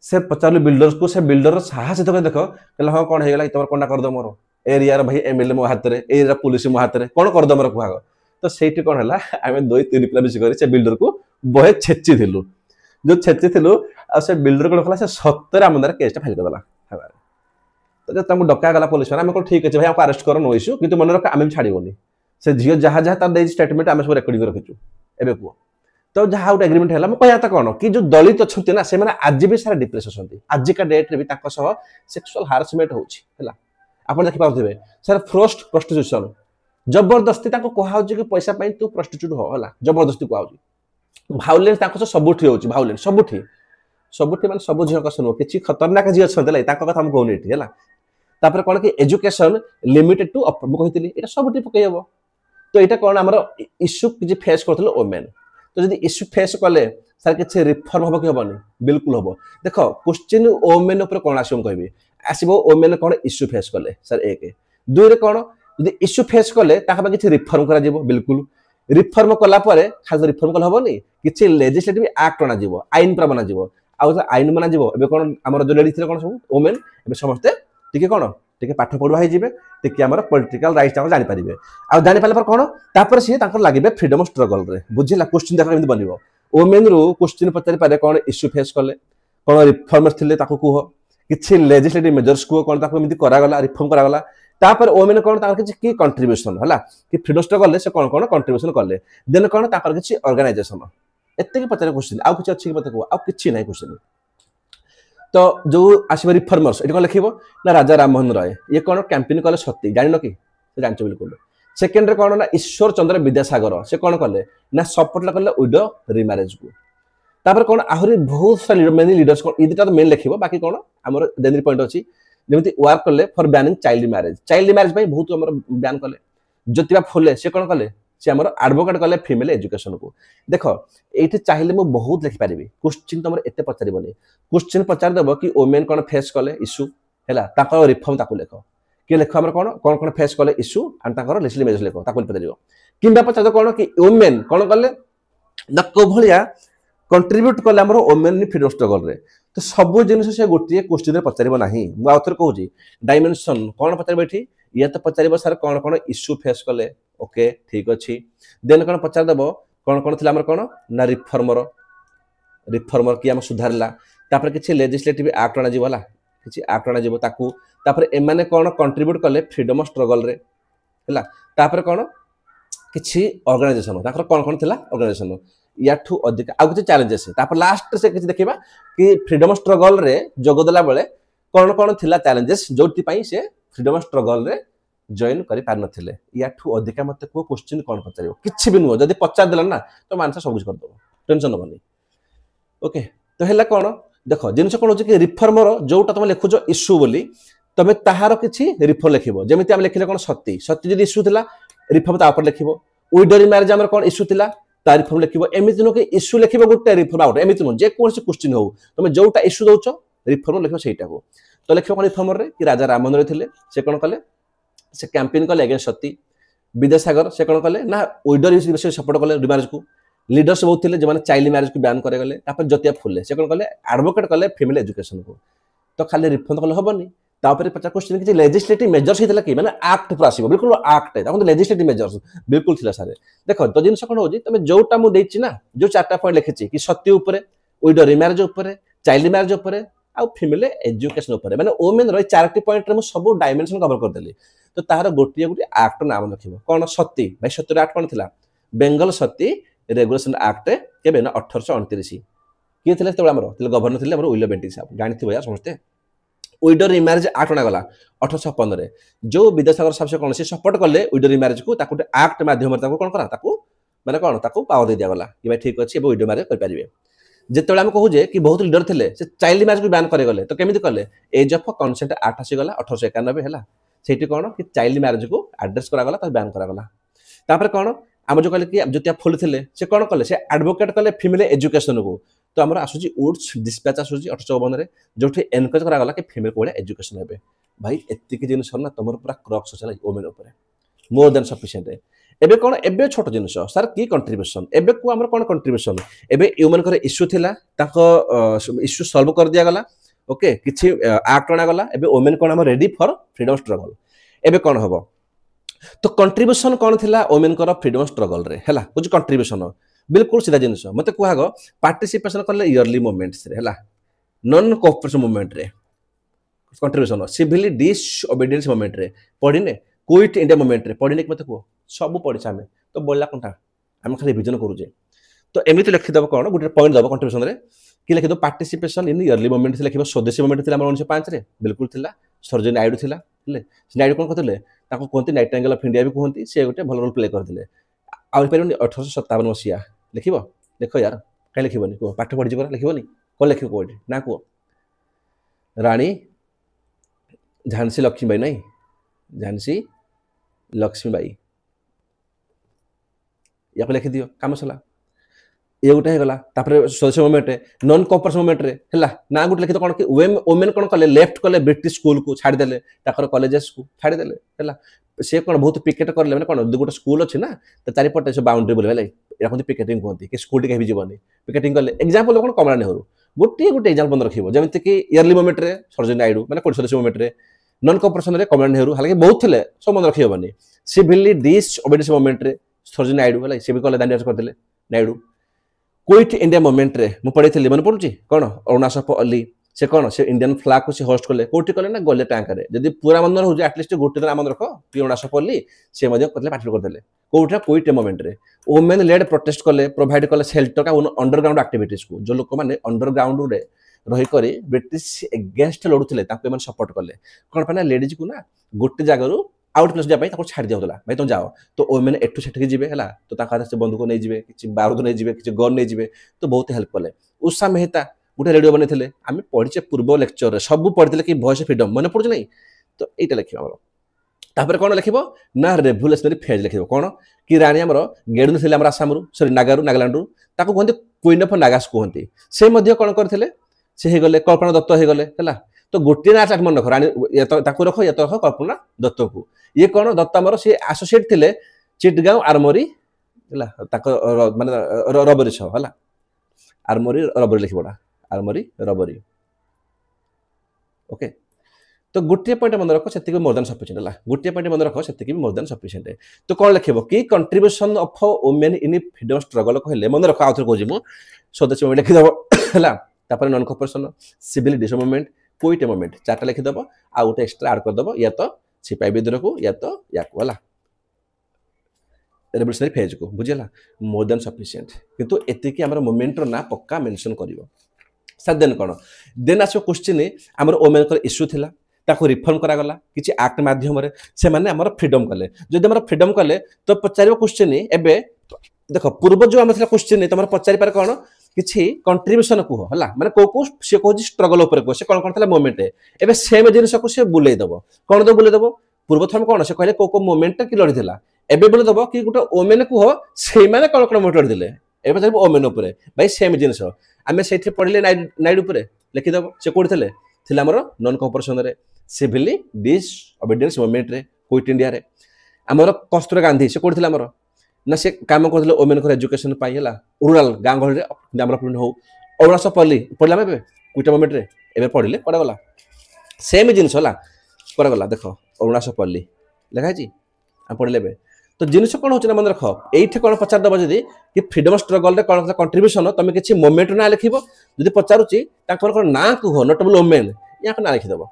Speaker 1: से पचारलु बिल्डर को से बिल्डर साहस तो देखो कहला हां कोन हेगला तमर कोना कर दो मोर एरिया रे भाई एमएलए मो हाथ रे एरिया पुलिस मो हाथ रे कोन कर दो मोर कुहाग तो सेठी कोन हला आमे 2-3 पिला मिस करी से बिल्डर को बहे छेची थिलु जो छेची थिलु आ से बिल्डर कोन कहला से 70 आमदार केस फाइल करदला हबारे तो जब तुमको डका गला पुलिस वाला हम ठीक अछि भाई हमको अरेस्ट करो नो इश्यू किंतु मन रख आमे छाड़ीबोनी से झियो जहा जहा तार दे स्टेटमेंट आमे सब रेकॉर्डिंग रखिछु एबे को तो जहा आउट एग्रीमेंट हैला म कहया त कोन कि जो दलित अछंती ना से माने आज भी सारा डिप्रेस अछंती आज का डेट रे भी ताको सह सेक्सुअल हारासमेंट होछि हैला आपण देखि पाउथिबे सर फर्स्ट प्रोस्टिट्यूशन जबरदस्ती ताको कहा होछि कि पैसा पई तू प्रोस्टिट्यूट हो हैला जबरदस्ती कहा होछि वायलेंस ताको से सबुठी होछि वायलेंस सबुठी माने सब झियो कसनो किछि खतरनाक झियो छंते लै ताको कथा हम कहउनी एठी हैला तापर कोन कि एजुकेशन लिमिटेड टू म कहितली एटा सबुठी पकैयबो तो एटा कोन हमर इश्यू जे फेस करथलो ओमेन तो जदि इश्यू फेस कले सर किछि रिफॉर्म होबो कि होबनी बिल्कुल होबो देखो क्वेश्चन ओमेन ऊपर कोन आसियो कहबी आसीबो ओमेन कोन इश्यू फेस कले सर एक दुई रे कोन जदि इश्यू फेस कले ताका किछि रिफॉर्म करा जेबो बिल्कुल रिफॉर्म कला परे खास रिफॉर्म कल होबनी किछि लेजिस्लेटिव एक्ट बना जेबो आईन पर बना जेबो आ आईन बना जेबो एबे कोन हमर जो लेडी थिले कोन सब ओमेन एबे समस्त टिके कोन टिके पाठ पढवा हे जिवे टिके हमर पॉलिटिकल राइट्स ताको जानि परिबे आ जानि पाले पर कोन तापर से ताकर लागिबे फ्रीडम स्ट्रगल रे बुझिला क्वेश्चन देखा केमि बनिबो ओमेन रो क्वेश्चन पचारि पारे कोन इश्यू फेस करले कोन रिफॉर्मर्स थिले ताको कुहो किछि लेजिस्लेटिव मेजर्स को कोन ताको एमि करा गला रिफॉर्म करा गला तापर ओमेन कोन ताकर किछि की कंट्रीब्यूशन हला कि फ्रीडम स्ट्रगल ले से कोन कोन कंट्रीब्यूशन करले देन कोन ताकर किछि ऑर्गेनाइजेशन एते के पचारे क्वेश्चन आ किछि अछि कि मते को आ किछि नै क्वेश्चन तो जो आसीबे रिफॉर्मर्स एठी कोन लिखिबो ना राजा राम मोहन राय ये कोन कैंपेन कले सत्य जानिनो कि से जानचो बिल्कुल सेकंड रे कोन ना ईश्वर चंद्र विद्यासागर से कोन कले ना सपोर्ट कले विडो रिमैरेज को तापर कोन आहुरी बहुत सारी मेनी लीडर्स कोन इदिटा तो मेन लिखिबो बाकी कोन हमर देनरी पॉइंट अछि जेमति वर्क कले फॉर बैनिंग चाइल्ड मैरिज भाई बहुत हमर बैन कले ज्योतिबा फुले से कोन कले से हमर एडवोकेट कले फीमेल एजुकेशन को देखो एठी चाहिले मु बहुत लिखि पारिबी क्वेश्चन तमर एते पचारिबनी क्वेश्चन पचार देबो कि ओमेन कोन फेस कले इश्यू हैला ताको रिफॉर्म ताको लेखो कि लेखो हमर कोन कोन कोन फेस कले इश्यू एंड ताको लेजिस्लेटिव मेजर्स लेखो ताको पचारिबो किंबा पचार कोन कि ओमेन कोन कले दको भलिया कंट्रीब्यूट कले हमर ओमेन नि फ्रीडम स्ट्रगल रे तो सब जिनिस से गोटिए क्वेश्चन रे पचारिबो नाही मु आउथर कहूजी डायमेंशन कोन पचारिबो एठी या तो पचारिबो सर कोन कोन इश्यू फेस कले ओके ठीक अछि देन कोन पचार देबो कोन कोन थिला हमर कोन ना रिफॉर्मर रिफॉर्मर कि आम सुधारला तापर किछि लेजिस्लेटिव एक्ट आना जीवला किछि एक्ट आना जीव ताकू तापर एमाने कोन कंट्रीब्यूट कले फ्रीडम स्ट्रगल रे हला तापर कोन किछि ऑर्गेनाइजेशन ताकर कोन कोन थिला ऑर्गेनाइजेशन याठू अधिक आ किछि चैलेंजेस तापर लास्ट से किछि देखिबा कि फ्रीडम स्ट्रगल रे जोगदला बेले कोन कोन थिला चैलेंजेस जोति पई से फ्रीडम स्ट्रगल रे जॉइन करि पार नथिले याठू अधिक मते को क्वेश्चन कोन पचारियो किछि भी नुह जदी पचार देला ना तो आंसर सब कुछ कर दो टेंशन नबनी ओके तो हेला कोन देखो जिनस कोन हो कि रिफॉर्मर जोटा तुम लिखु जो इश्यू बोली तमे ताहार किछि रिफॉर्म लिखिबो जेमिति हम लिखिले कोन सती सती जदी इश्यू थिला रिफॉर्म ता ऊपर लिखिबो विडोरी मैरिज हमर कोन इश्यू थिला ता रिफॉर्म लिखिबो एमिति नो कि इश्यू लिखिबो गुटे रिफॉर्म आउट एमिति नो जे कोन से क्वेश्चन हो तमे जोटा इश्यू दोचो रिफॉर्म लिखिबो सेटा को तो लिखिबो कोन रिफॉर्मर रे कि राजा रामचंद्र थिले से कोन कले से कैंपेन कले अगेंस्ट सती विद्यासागर से कोन कले ना विडोरी विषय सपोर्ट कले रिमार्ज को लीडर्स बहुत थिले जे माने चाइल्ड मैरिज को बैन करे गले तापर जतिया फुले से कोन कले एडवोकेट कले फीमेल एजुकेशन को तो खाली रिफॉर्म कले हबनी तापर 50 क्वेश्चन कि लेजिस्लेटिव मेजर्स हितला कि माने एक्ट पर आसीबो बिल्कुल एक्ट ताको लेजिस्लेटिव मेजर्स बिल्कुल थिला सारे देखो तो जिनस कोन होजी तमे जोटा मु देछि ना जो चारटा पॉइंट लिखिछि कि सती ऊपर विडो रिमैरेज ऊपर चाइल्ड मैरिज ऊपर आ फीमेल एजुकेशन ऊपर माने वुमेन रो चारटी पॉइंट रे मु सब डायमेंशन कवर कर देली तो तार गोटिया गोटी एक्ट नाम रखिबो कोन सती भाई सती एक्ट कोन थिला बेंगल सती रेगुलेशन एक्ट केबे ना 1829 किए थिले तबे हमरो थिले गवर्नर थिले हमरो विलियम बेंटिक साहब जानिथिबो यार समझते विडो रिमैरेज एक्ट ना गला 1815 रे जो विद्यासागर साहब से कोन से सपोर्ट करले विडो रिमैरेज को ताकू एक्ट माध्यम रे ताकू कोन करा ताकू माने कोन ताकू पावर दे दिया गला कि भाई ठीक अछि एबो विडो मैरिज कर परिबे जेतेबे हम कहू जे कि बहुत लीडर थिले से चाइल्ड मैरिज को बैन करे गले तो केमिति करले एज ऑफ कंसेंट एक्ट आसी गला 1891 हैला सेठी कोन कि चाइल्ड मैरिज को एड्रेस करा गला तो बैन करा गला तापर कोन हम जो कहले कि जतिया फुल थिले से कोन करले से एडवोकेट करले फीमेल एजुकेशन को तो हमर आसुची वुड्स डिस्पैच आसुची 1854 रे जोठी एनकरेज करा गला कि फीमेल को एजुकेशन हेबे भाई एत्ति के जिनस ना तमर पूरा क्रॉक्स होचला वुमेन ऊपर मोर देन सफिशिएंट एबे कोन एबे छोट जिनस सर की कंट्रीब्यूशन एबे को हमर कोन कंट्रीब्यूशन एबे वुमेन करे इश्यू थिला ताको इश्यू सॉल्व कर दिया गला ओके किछि एक्ट आना गला एबे वुमेन कोन हम रेडी फॉर फ्रीडम स्ट्रगल एबे कोन हबो तो कंट्रीब्यूशन कोन थिला वुमेन कर फ्रीडम स्ट्रगल रे हला कुछ कंट्रीब्यूशन बिल्कुल सीधा जिनस मते कुहागो पार्टिसिपेशन करले इयरली मोमेंट्स रे हला नॉन कोऑपरेशन मोमेंट रे कंट्रीब्यूशन सिविली डिसओबीडियंस मोमेंट रे पढिने क्विट इंडिया मोमेंट रे पढिने मते को सब पढिछा हमें तो बोलला कोनटा हम खाली रिवीजन करू जे तो एमिति लिखि दब कोन गुटे पॉइंट दब कंट्रीब्यूशन रे कि लिखि दो पार्टिसिपेशन इन इयरली मोमेंट से लिखिबो स्वदेशी मोमेंट थिला हमर 1905 रे बिल्कुल थिला सर्जन नायडू थिला ले नायडू कोन कहतले ताको कोनती नाइटिंगेल ऑफ इंडिया भी कहंती से गुटे भल रोल प्ले कर दिले आ परिबनी 1857 मसिया लिखिबो देखो यार काई लिखिबनी को पाठ पढि जरा लिखिबनी को लिखिबो कोडी ना को रानी झांसी लक्ष्मीबाई नहीं झांसी लक्ष्मीबाई या लिखि दियो काम सला ये गोटे है गला तापर social moment non cooperation moment रे हला ना गुटे लिखि तो कोन कि वुमेन कोन कले लेफ्ट कले ब्रिटिश स्कूल को छाडी देले ताकर कॉलेजेस को छाडी देले हला से कोन बहुत पिकेट करले माने कोन गुटे स्कूल अछि ना त चारि पटे से बाउंड्री बोले हला याकोंती पिकेटिंग कोंती कि स्कूल के भी जीवनी पिकेटिंग करले एग्जांपल कोन कमला नेहरू गोटे एग्जांपल रखिबो जेमिति कि इयरली मोमेंट रे सर्जन नायडू माने सोशल मोमेंट रे नॉन कोऑपरेशन रे कमला नेहरू हालांकि बहुत थिले सब मन रखिबोनी सिविली डिसओबीडियंस मोमेंट रे सर्जन नायडू हला से भी कले दांडिया कर देले नायडू क्विट इंडिया मोमेंट रे मु पढिथिली मन पडुची कोन अरुणाचल अली से कोन से इंडियन फ्लैग को से होस्ट करले कोठी करले ना गले टैंक रे जदी पूरा मन हो जे एटलीस्ट गोटे दिन मन रखो कि अरुणाचल अली से मध्य करले पार्टी कर देले कोठा क्विट मोमेंट रे वुमेन लेड प्रोटेस्ट करले प्रोवाइड करले शेल्टर का अंडरग्राउंड एक्टिविटीज को जो लोक माने अंडरग्राउंड रे रही करी ब्रिटिश अगेंस्ट लडुथिले ताको मन सपोर्ट करले कोन पना लेडीज को ना गोटे जगह आउट प्लेस जा ताको छाड़ दिया होतला भाई तुम जाओ तो वुमेन एठु सेठकी जिवे हला तो ताका से बंदूक नै जिवे किछि बारूद नै जिवे किछि गन नै जिवे तो बहुत हेल्प करले उषा मेहता गुटे रेडियो बनेथिले आमे पढिचे पूर्व लेक्चर रे सब पढिथिले कि वॉइस ऑफ फ्रीडम मन पढु नै तो एटा लिखिबो हमरो तापर कोन लिखिबो ना रेवोल्यूशनरी फेज लिखिबो कोन कि रानी हमरो गेडुन थिले हमर आसाम रु सॉरी नागालैंड रु ताको कहंती क्वीन ऑफ नागास कहंती से मध्य कोन करथिले से हे गले कल्पना दत्त हे गले हला तो गोटे ना चाट मन रख रानी ताको रखो या तो रखो कल्पना दत्त को ये कोन दत्त हमरो से एसोसिएट थिले चिटगांव आर्मोरी हला ताको माने रबरी छ हला आर्मोरी रबरी लिखिबोडा आर्मोरी रबरी ओके तो गोटे पॉइंट मन रखो सेति मोर देन सफिशिएंट हला गोटे पॉइंट मन रखो सेति मोर देन सफिशिएंट तो कोन लिखिबो की contribution of women in freedom struggle कहले मन रखो आउथर को जिमु स्वदेशी में लिखि दबो है तापर नॉन कॉर्पोरेशन सिविल डिसोर्डरमेंट क्विट मोमेंट चार्टा लिखिदेव आ गोटे एक्सट्रा ऐड करदेव या तो सिपाही विद्रोह को या तो या है रेवोल्यूशनरी फेज को बुझेगा मोर देन सफिशिएंट किंतु एतिकी हमर मोमेंट ना पक्का मेंशन करिवो सर देन कोन देन आसो क्वेश्चन हमर ओमेन को इश्यू थिला ताको रिफॉर्म करा गला किछि एक्ट माध्यम रे से माने हमर फ्रीडम कले जदि हमर फ्रीडम कले तो पचारिबो क्वेश्चन एबे देखो पूर्व जो हमर क्वेश्चन तमर पचारि पार कोन किछि कंट्रीब्यूशन को हला माने को से को स्ट्रगल ऊपर को से कोन थला मोमेंट एबे सेम जिनिस को से बुले दबो कोन दो बुले दबो पूर्व थम कोन से कहले को मोमेंट कि लड़ी थिला एबे बोले दबो कि गोटे ओमेन को हो से माने कोन कोन मोटर दिले एबे जब ओमेन ऊपर भाई सेम जिनिस आमे सेठी पढले नाइड ऊपर लिखि दबो से कोड थिले थिला हमर नॉन कॉर्पोरेशन रे सिविली डिसओबीडियंस मूवमेंट रे क्विट इंडिया रे हमर कस्तूर गांधी से कोड थिला हमर ना से काम करथिले ओमेन को एजुकेशन पाई हला रूरल गां गहल रे डेवलपमेंट हो अरुणाचल पढ़ला में क्विट मूवमेंट रे एबे पढ़ले पड़ा गला सेम जिनिस हला पड़ा गला देखो अरुणाचल लिखा जी हम पढ़ले बे तो जिनिस कोन होछ ना मन रखो एठी कोन पचार दबो जदी कि फ्रीडम स्ट्रगल रे कोन कंट्रीब्यूशन तमे किछि मोमेंट ना लिखिबो जदी पचारुची ताकर कोन ना को नोटेबल वुमेन या को ना लिखि दबो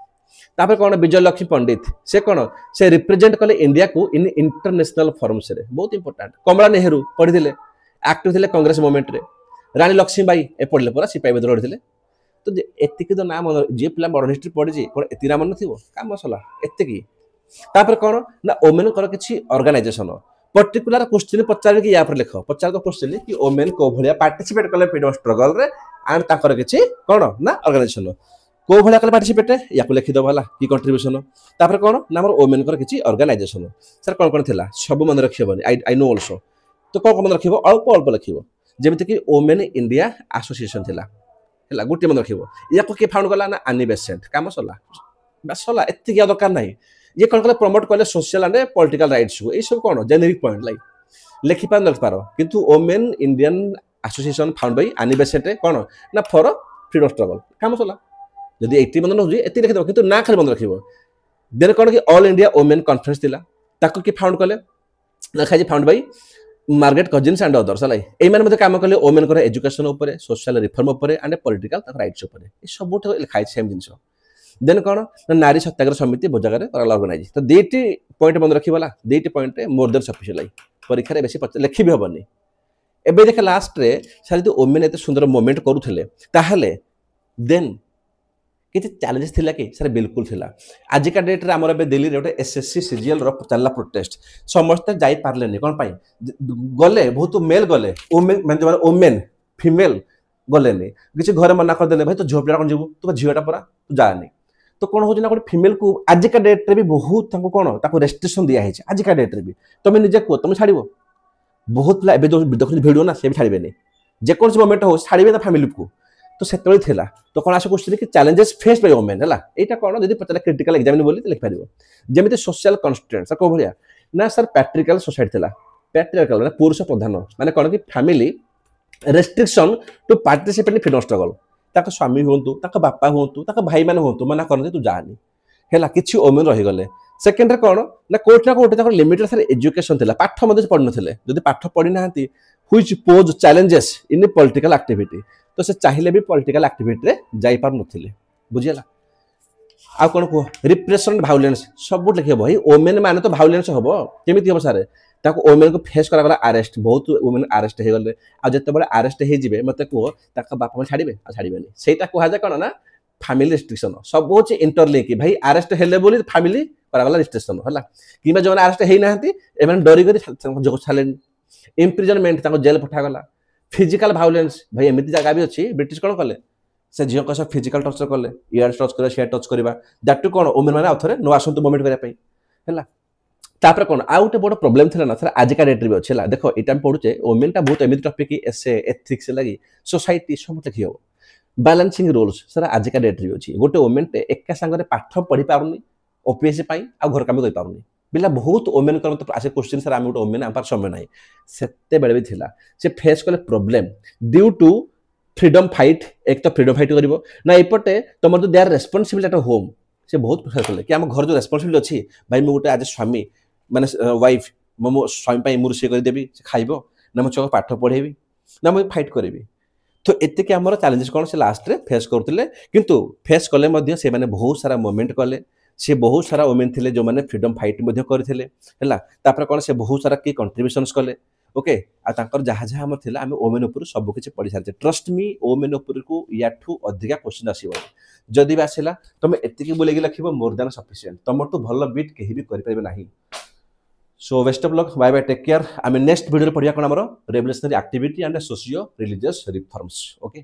Speaker 1: तापर कोन विजय लक्ष्मी पंडित से कोन से रिप्रेजेंट कले इंडिया को इन इंटरनेशनल फोरम्स रे बहुत इंपोर्टेंट कमला नेहरू पढि दिले एक्टिव थिले कांग्रेस मूवमेंट रे रानी लक्ष्मीबाई ए पढले पूरा सिपाही विद्रोह थिले तो एतिकी तो नाम जे पिला मॉडर्न हिस्ट्री पढि जी कोन एति नाम न थिबो काम सला एतिकी तापर कोन ना ओमेन कर किछि ऑर्गेनाइजेशन पर्टिकुलर क्वेश्चन पचार कि या पर लिखो पचार तो क्वेश्चन कि ओमेन को भलिया पार्टिसिपेट कले फ्रीडम स्ट्रगल रे एंड ताकर किछि कोन ना ऑर्गेनाइजेशन को भलिया कले पार्टिसिपेट या को लिखि दो वाला कि कंट्रीब्यूशन तापर कोन ना हमर ओमेन कर किछि ऑर्गेनाइजेशन सर कोन थिला सब मन रखिबोनी आई नो आल्सो तो कोन मन रखिबो अल्प अल्प लिखिबो जेमिति कि ओमेन इंडिया एसोसिएशन थिला हला गुटी मन रखिबो या को के फाउंड कला ना आनी बेसेंट काम सला बस सला एति क्या दरकार नाही ये कौन कले प्रमोट कले सोशल एंड पॉलिटिकल राइट्स को ए सब कोन जेनेरिक पॉइंट लाइक लिखि पारो किंतु women Indian association found by Annie Besant कोन ना फॉर फ्रीडम स्ट्रगल काम सला जदी 80 बंद न होई एति लिखि दो किंतु ना खाली बंद रखिबो देन कोन कि ऑल इंडिया ओमेन कॉन्फ्रेंस थिला ताको कि फाउंड कले लिखा जी found by Margaret Cousins and others लाई ए माने मते काम करले ओमेन को एजुकेशन ऊपर सोशल रिफॉर्म ऊपर एंड पॉलिटिकल राइट्स ऊपर ए सब लिखा है सेम जिंस देन कोन नारी सत्याग्रह समिति बो जगह रे ऑर्गेनाइज तो देटी पॉइंट मन रखी वाला देटी पॉइंट मोर देन सफिशिएंट लाई परीक्षा रे बेसी लिखि भी होबनी एबे देख लास्ट रे सारी तो ओमेन एते सुंदर मोमेंट करूथले ताहले देन किते चैलेंजेस थिला कि सर बिल्कुल थिला आज का डेट रे हमर बे दिल्ली रे ओटे एसएससी सीजीएल रो चलला प्रोटेस्ट समस्त जाई पारलेनी कोन पाई गले बहुत मेल गले ओमेन माने जो ओमेन फीमेल गलेनी किछि घर मना कर देले भाई तो झोपला कोन जीवु तू झियोटा परा तू जानी तो कौन हो गोटे फीमेल को आज का डेट रे भी बहुत कौन रेस्ट्रिक्शन दिया है आज का डेट रे भी तुम निजे कह तुम छाड़ बहुत पिला जो देखो भिडियो ना से भी छाड़े जेकोसी मोमेंट हो छाड़े ना फैमिली को तो से तो कौन आस क्वेश्चन कि चैलेंजेस फेस बाय वुमेन है यहाँ कौन जब पचारे क्रिटिकल एग्जाम बोली लिख पार जमी सोशल कन्स्ट्रेंट सर कौ भाया ना सर पैट्रिकल सोसाइटी थी पैट्रिकल माने पुरुष प्रधान माने कौन कि family restriction to participate in freedom struggle ताका स्वामी हुंतु ताका बापा हुंतु ताका भाई माने हुंतु मना करने तू जानी हैला किछि ओमेन रहि गले सेकंड रे कोन ना कोट ताका लिमिटेड सर एजुकेशन थिला पाठ मध्ये पढन थिले जदी पाठ पढी नाहंती which pose challenges in political activity तो से चाहिले भी पॉलिटिकल एक्टिविटी रे जाई पार नथिले बुझियला आ कोन को रिप्रेशन वायलेंस सब लिखे भाई ओमेन माने तो वायलेंस होबो केमिति होबो सारे ताको ओमेन को फेस करा गला अरेस्ट बहुत ओमेन अरेस्ट हे गले आ जते बडे अरेस्ट हे जिवे मते को ताका बापा में छाड़ीबे आ छाड़ीबेनी सेटा को हाजा कोन ना फैमिली रेस्ट्रिक्शन सब होच इंटरलिंक भाई अरेस्ट हेले बोली फैमिली करा गला रेस्ट्रिक्शन हला किबा जवन अरेस्ट हे नाहंती एमन डरी गरी जो छालेन इम्प्रिजनमेंट ताको जेल पठा गला फिजिकल वायलेंस भाई एमिति जगह भी अछि ब्रिटिश कोन कले से झियो कस फिजिकल टर्चर कले इयर टच करे शेयर टच करबा दैट टू कोन ओमेन माने आथरे नो आसंतु मोमेंट करिया पई हला तापर कोन आ गोटे बड़ प्रॉब्लम थिला ना सर आज का डेट रे भी अच्छे देखो एटा पढुचे ओमेन टा बहुत एमिति टॉपिक एसे एथिक्स लगी सोसाइटी सब लिखि हो बैलेंसिंग रोल्स सर आज का डेट रे भी अछि गोटे ओमेन टे एका संग रे पाठ पढी पारुनी ओपीएससी पाई आ घर काम करि पारुनी बिला बहुत ओमेन कर तो आसे क्वेश्चन सर हम गोटे ओमेन आम पर समय नाही सेते बेले भी थिला से फेस कले problem due to freedom fight एक तो फ्रीडम फाइट करिवो ना एपटे तमर तो they are responsibility at home से बहुत प्रेफर कले कि हम घर जो रेस्पोंसिबिलिटी अछि भाई मु गोटे आज स्वामी माने वाइफ मो स्वामी पाई मु रोषे कर देबी से खाइबो ना मो छक पाठ पढेबी ना मु फाइट करबी तो एतिक आमर चैलेंजेस कौन से लास्ट रे फेस करते किंतु फेस कले मध्य से माने बहुत सारा मूवमेंट कले से बहुत सारा वुमेन थे जो मैंने फ्रीडम फाइट करते है कौन से बहुत सारा की कंट्रीब्यूशंस कले ओके आर जहाँ जहाँ आम थी आम ओमेन उपर सबकि पढ़ी सारी ट्रस्ट मी ओमेन उपर को याठू अधिका क्वेश्चन आसो जदि भी आसला तुम एति बुलेगी लिख मोर देन सफिशिएंट तुम तो भल बीट कहीं भी करेंगे ना so best of luck bye bye take care आम नेक्स्ट वीडियो पढ़िया कौन आम revolutionary activity and socio religious reforms okay.